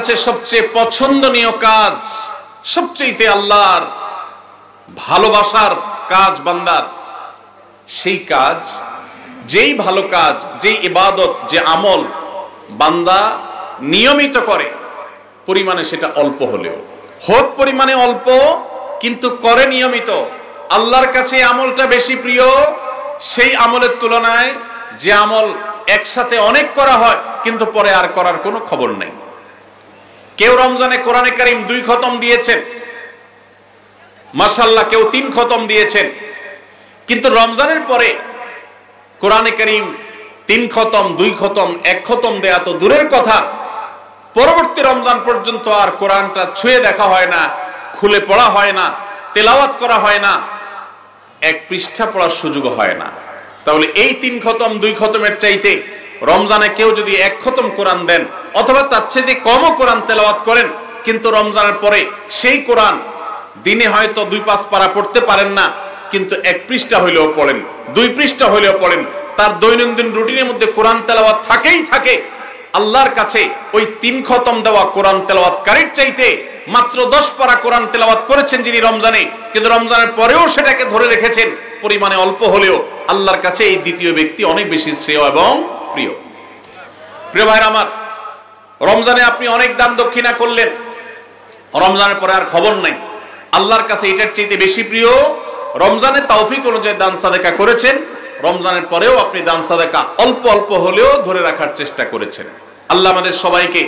কাছে সবচেয়ে পছন্দনীয় কাজ, সবচেয়ে আল্লাহর ভালোবাসার কাজ বান্দার, সেই কাজ, যেই ভালো কাজ, যেই ইবাদত, যে আমল বান্দা নিয়মিত করে, পরিমাণে সেটা অল্প হলেও হোক, পরিমাণে অল্প কিন্তু করে নিয়মিত, আল্লাহর কাছে আমলটা বেশি প্রিয় সেই আমলের তুলনায় যে আমল একসাথে অনেক করা হয় কিন্তু পরে আর করার কোনো খবর নেই। কেউ রমজানে কোরআনে কারীম 2 খতম দিয়েছেন, মাশাআল্লাহ, কেউ 3 খতম দিয়েছেন, কিন্তু রমজানের পরে কোরআনে কারীম 3 খতম, 2 খতম, 1 খতম দেয়া তো দূরের কথা, পরবর্তী রমজান পর্যন্ত আর কোরআনটা ছুঁয়ে দেখা হয় না, খুলে পড়া হয় না, তেলাওয়াত করা হয় না, 1 পৃষ্ঠা পড়ার সুযোগ হয় না। তাহলে এই 3 খতম 2 খতমের চাইতে রমজানে কেউ যদি 1 খতম কোরআন দেন অথবা তার চেয়ে কমও কোরআন তেলাওয়াত করেন, কিন্তু রমজানের পরে সেই কোরআন দিনে হয়তো 2-5 পারা পড়তে পারেন না, কিন্তু 1 পৃষ্ঠা হইলেও পড়েন, 2 পৃষ্ঠা হইলেও পড়েন, তার দৈনন্দিন রুটিনের মধ্যে কোরআন তেলাওয়াত থাকেই থাকে। আল্লাহর কাছে ওই 3 খতম দেওয়া কোরআন তেলাওয়াতকারীর চাইতে মাত্র 10 পারা কোরআন তেলাওয়াত করেছেন যিনি রমজানে, কিন্তু রমজানের পরেও সেটাকে ধরে রেখেছেন, পরিমাণে অল্প হলেও আল্লাহর কাছে এই দ্বিতীয় ব্যক্তি অনেক বেশি শ্রেয় এবং প্রিয়। প্রিয় ভাইরা আমার, রমজানে আপনি অনেক দান দক্ষিণা করলেন, রমজানের পরে আর খবর নাই, আল্লাহর কাছে এটার চাইতে বেশি প্রিয় রমজানে তৌফিক অনুযায়ী দান সাদেকা করেছেন, রমজানের পরেও আপনি দান সাদেকা অল্প অল্প হলেও ধরে রাখার চেষ্টা করেছেন। আল্লাহ আমাদের সবাইকে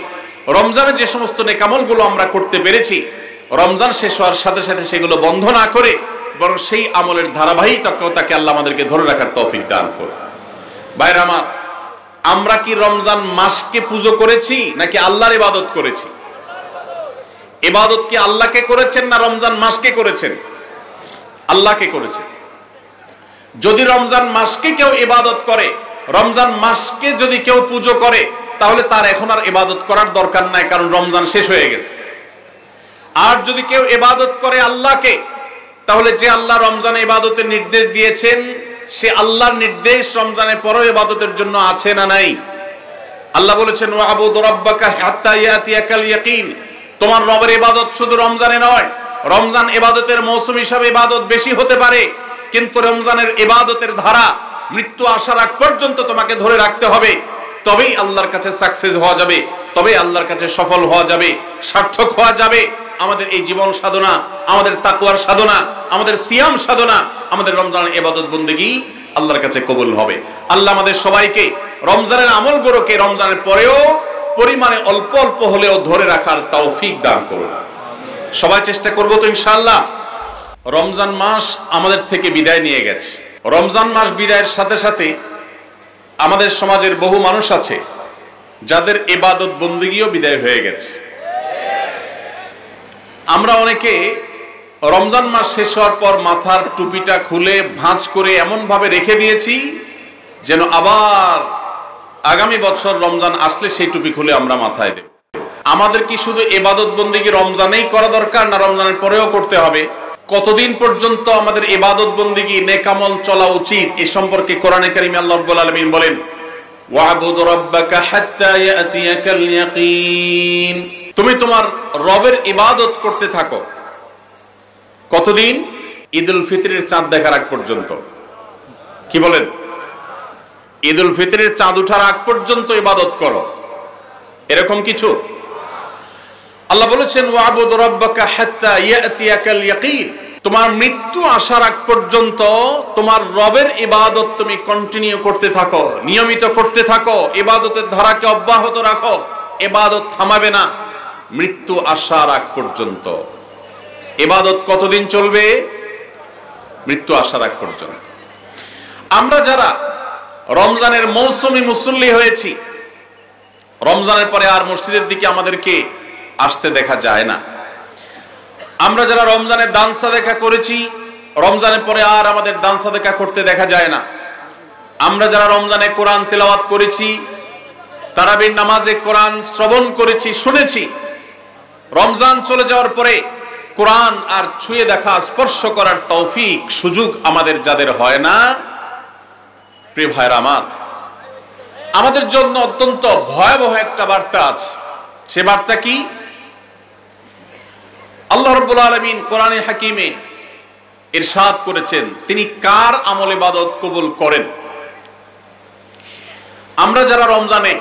রমজানে যে সমস্ত নেকামলগুলো আমরা করতে পেরেছি, রমজান শেষ হওয়ার সাথে সাথে সেগুলো বন্ধ না করে বরং সেই আমলের ধারাবাহিকতাকে আল্লাহ আমাদেরকে ধরে রাখার তৌফিক দান করুন। ভাইরা আমার, আমরা কি রমজান মাসকে পুজো করেছি নাকি আল্লাহর ইবাদত করেছি? ইবাদত কি আল্লাহকে করেছেন না রমজান মাসকে করেছেন? আল্লাহকে করেছেন। যদি রমজান মাসকে কেউ ইবাদত করে, রমজান মাসকে যদি কেউ পুজো করে, তাহলে তার এখন আর ইবাদত করার দরকার নাই, কারণ রমজান শেষ হয়ে গেছে। আর যদি কেউ ইবাদত করে আল্লাহকে, তাহলে যে আল্লাহ রমজানে ইবাদতের নির্দেশ দিয়েছেন, সে আল্লাহর নির্দেশ রমজানের পরেও ইবাদতের জন্য আছে না নাই? আল্লাহ বলেছেন ওয়াবুদ রাব্বাকা হাত্তা ইয়াতিয়াকাল ইয়াকিন, তোমার রবের ইবাদত শুধু রমজানে নয়, রমজান ইবাদতের মৌসুম হিসাবে ইবাদত বেশি হতে পারে, কিন্তু রমজানের ইবাদতের ধারা মৃত্যু আসার আগ পর্যন্ত তোমাকে ধরে রাখতে হবে, তবেই আল্লাহর কাছে সাকসেস হওয়া যাবে, তবেই আল্লাহর কাছে সফল হওয়া যাবে, সার্থক হওয়া যাবে। আমাদের এই জীবন সাধনা, আমাদের তাকওয়ার সাধনা, আমাদের সিয়াম সাধনা, আমাদের রমজানের ইবাদত বন্দেগী আল্লাহর কাছে কবুল হবে। আল্লাহ আমাদের সবাইকে রমজানের আমলগুলোকে রমজানের পরেও পরিমাণে অল্প অল্প হলেও ধরে রাখার তৌফিক দান করুন। সবাই চেষ্টা করব তো ইনশাআল্লাহ। রমজান মাস আমাদের থেকে বিদায় নিয়ে গেছে। রমজান মাস বিদায়ের সাথে সাথে আমাদের সমাজের বহু মানুষ আছে যাদের ইবাদত বন্দেগীও বিদায় হয়ে গেছে। আমরা অনেকে রমজান মাস শেষ হওয়ার পর মাথার টুপিটা খুলে ভাঁজ করে এমন ভাবে রেখে দিয়েছি যেন আবার আগামী বছর রমজান আসলে সেই টুপি খুলে আমরা মাথায় দেব। আমাদের কি শুধু ইবাদত বন্দেগী রমজানেই করা দরকার, না রমজানের পরেও করতে হবে? কতদিন পর্যন্ত আমাদের ইবাদত বন্দেগী নেকামল চলা উচিত, এ সম্পর্কে কোরআনে কারীমে আল্লাহ রাব্বুল আলামিন বলেন ওয়াবুদ রাব্বাকা হাত্তা ইয়াতিয়াকাল ইয়াকিন, তুমি তোমার রবের ইবাদত করতে থাকো। কতদিন? ঈদুল ফিতরের চাঁদ দেখার আগ পর্যন্ত। কি বলেন? ঈদুল ফিতরের চাঁদ ওঠার আগ পর্যন্ত ইবাদত করো, এরকম কিছু? আল্লাহ বলেছেন ওয়াবুদ রাব্বাকা হাত্তা ইয়াতিয়াকাল ইয়াকিন, তোমার মৃত্যু আসার আগ পর্যন্ত তোমার রবের ইবাদত তুমি কন্টিনিউ করতে থাকো, নিয়মিত করতে থাকো, ইবাদতের ধারাকে অব্যাহত রাখো, ইবাদত থামাবে না মৃত্যু আসার আগ পর্যন্ত। ইবাদত কতদিন চলবে? মৃত্যু আসার আগ পর্যন্ত। আমরা যারা রমজানের মৌসুমী মুসল্লি হয়েছি, রমজানের পরে আর মসজিদের দিকে আমাদেরকে আসতে দেখা যায় না। আমরা যারা রমজানের দান সাদেকা করেছি, রমজানের পরে আর আমাদের দান সাদেকা করতে দেখা যায় না। আমরা যারা রমজানে কোরআন তেলাওয়াত করেছি, তারাবির নামাজে কোরআন শ্রবণ করেছি, শুনেছি, রমজান চলে যাওয়ার পরে কোরআন আর ছুঁয়ে দেখা, স্পর্শ করার তৌফিক সুযোগ আমাদের যাদের হয় না, প্রিয় ভাইরা আমার, আমাদের জন্য অত্যন্ত ভয়াবহ একটা বার্তা আছে। সে বার্তা কি? আল্লাহ রাব্বুল আলামিন কোরআনে হাকিমে ইরশাদ করেছেন তিনি কার আমল ইবাদত কবুল করেন। আমরা যারা রমজানে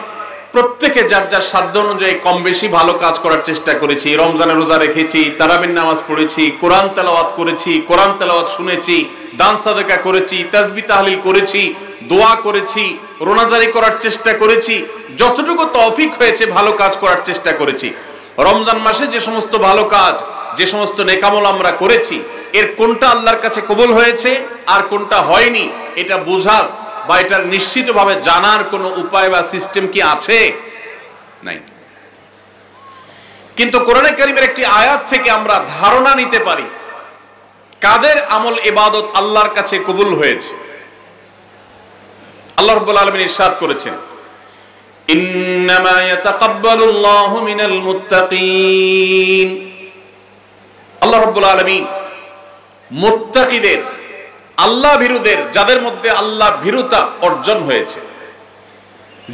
প্রত্যেকে যার যার সাধ্য অনুযায়ী কম বেশি ভালো কাজ করার চেষ্টা করেছি, রমজানে রোজা রেখেছি, তারাবির নামাজ পড়েছি, কোরআন তেলাওয়াত করেছি, কোরআন তেলাওয়াত শুনেছি, দান সাদাকা করেছি, তাসবিহ তাহলিল করেছি, দোয়া করেছি, রোনাজারি করার চেষ্টা করেছি, যতটুকু তৌফিক হয়েছে ভালো কাজ করার চেষ্টা করেছি। রমজান মাসে যে সমস্ত ভালো কাজ, যে সমস্ত নেকামল আমরা করেছি, এর কোনটা আল্লাহর কাছে কবুল হয়েছে আর কোনটা হয়নি এটা বোঝার বা এটার নিশ্চিতভাবে জানার কোনো উপায় বা সিস্টেম কি আছে? নাই। কিন্তু কোরআনে কারীমের একটি আয়াত থেকে আমরা ধারণা নিতে পারি কাদের আমল ইবাদত আল্লাহর কাছে কবুল হয়েছে। আল্লাহ রাব্বুল আলামিন ইরশাদ করেছেন, ইন্নামা ইয়াতাকাব্বালুল্লাহু মিনাল মুত্তাকিন। আল্লাহ রাব্বুল আলামিন মুত্তাকিদের, আল্লাহ ভীরুদের, যাদের মধ্যে আল্লাহ ভীরুতা অর্জন হয়েছে,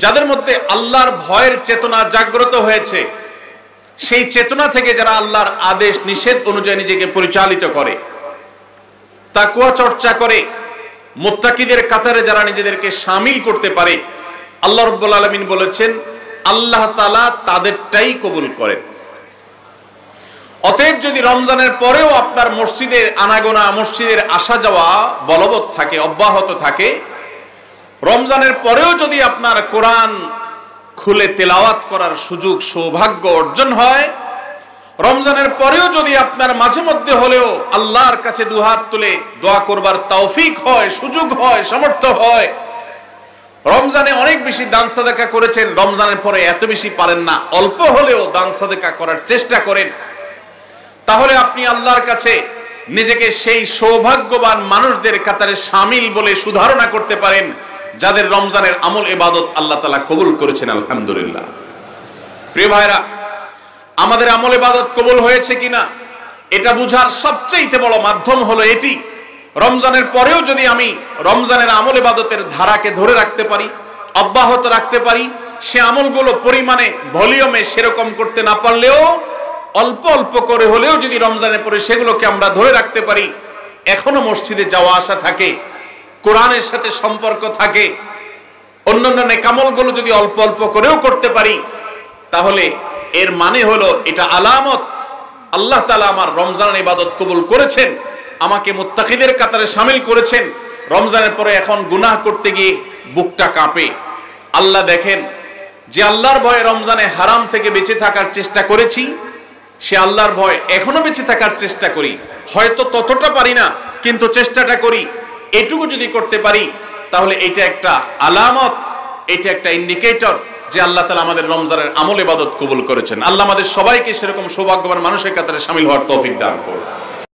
যাদের মধ্যে আল্লাহর ভয়ের চেতনা জাগ্রত হয়েছে, সেই চেতনা থেকে যারা আল্লাহর আদেশ নিষেধ অনুযায়ী নিজেকে পরিচালিত করে, তাকওয়া চর্চা করে, মুত্তাকিদের কাতারে যারা নিজেদেরকে শামিল করতে পারে, আল্লাহ রাব্বুল আলামিন বলেছেন আল্লাহ তাআলা তাদেরটাই কবুল করেন। অতএব যদি রমজানের পরেও আপনার মসজিদের আনাগোনা, মসজিদের আসা যাওয়া বলবৎ থাকে, অব্যাহত থাকে, রমজানের পরেও যদি আপনার কোরআন খুলে তেলাওয়াত করার সুযোগ সৌভাগ্য অর্জন হয়, রমজানের পরেও যদি আপনার মাঝে মধ্যে হলেও আল্লাহর কাছে দুহাত তুলে দোয়া করবার তৌফিক হয়, সুযোগ হয়, সামর্থ্য হয়, রমজানে অনেক বেশি দান সাদাকা করেছেন, রমজানের পরে এত বেশি পারেন না, অল্প হলেও দান সাদাকা করার চেষ্টা করেন, তাহলে আপনি আল্লাহর কাছে নিজেকে সেই সৌভাগ্যবান মানুষদের কাতারে শামিল বলে সুধারণা করতে পারেন যাদের রমজানের আমল ইবাদত আল্লাহ তাআলা কবুল করেছেন। আলহামদুলিল্লাহ। প্রিয় ভাইরা, আমাদের আমল ইবাদত কবুল হয়েছে কিনা এটা বুঝার সবচেয়ে বড় মাধ্যম হলো এটি, রমজানের পরেও যদি আমি রমজানের আমল ইবাদতের ধারাকে ধরে রাখতে পারি, অব্যাহত রাখতে পারি, সে আমলগুলো পরিমাণে ভলিউমে সেরকম করতে না পারলেও অল্প অল্প করে হলেও যদি রমজানের পরে সেগুলোকে আমরা ধরে রাখতে পারি, এখনো মসজিদে যাওয়া আসা থাকে, কোরআনের সাথে সম্পর্ক থাকে, অন্যান্য নেকামলগুলো যদি অল্প অল্প করেও করতে পারি, তাহলে এর মানে হলো এটা আলামত আল্লাহ তাআলা আমার রমজানের ইবাদত কবুল করেছেন, আমাকে মুত্তাকিদের কাতারে শামিল করেছেন। রমজানের পরে এখন গুনাহ করতে গিয়ে বুকটা কাঁপে। আল্লাহ দেখেন যে আল্লাহর ভয়ে রমজানে হারাম থেকে বেঁচে থাকার চেষ্টা করেছি, সে আল্লাহর ভয় এখনো বেঁচে থাকার চেষ্টা করি, হয়তো ততটা পারি না কিন্তু চেষ্টাটা করি, এটুকু যদি করতে পারি তাহলে এটা একটা আলামত, এটা একটা ইন্ডিকেটর যে আল্লাহ তাআলা আমাদের রমজানের আমল ইবাদত কবুল করেছেন। আল্লাহ আমাদের সবাইকে সেরকম সৌভাগ্যবান মানুষের কাতারে শামিল হওয়ার তৌফিক দান করুন।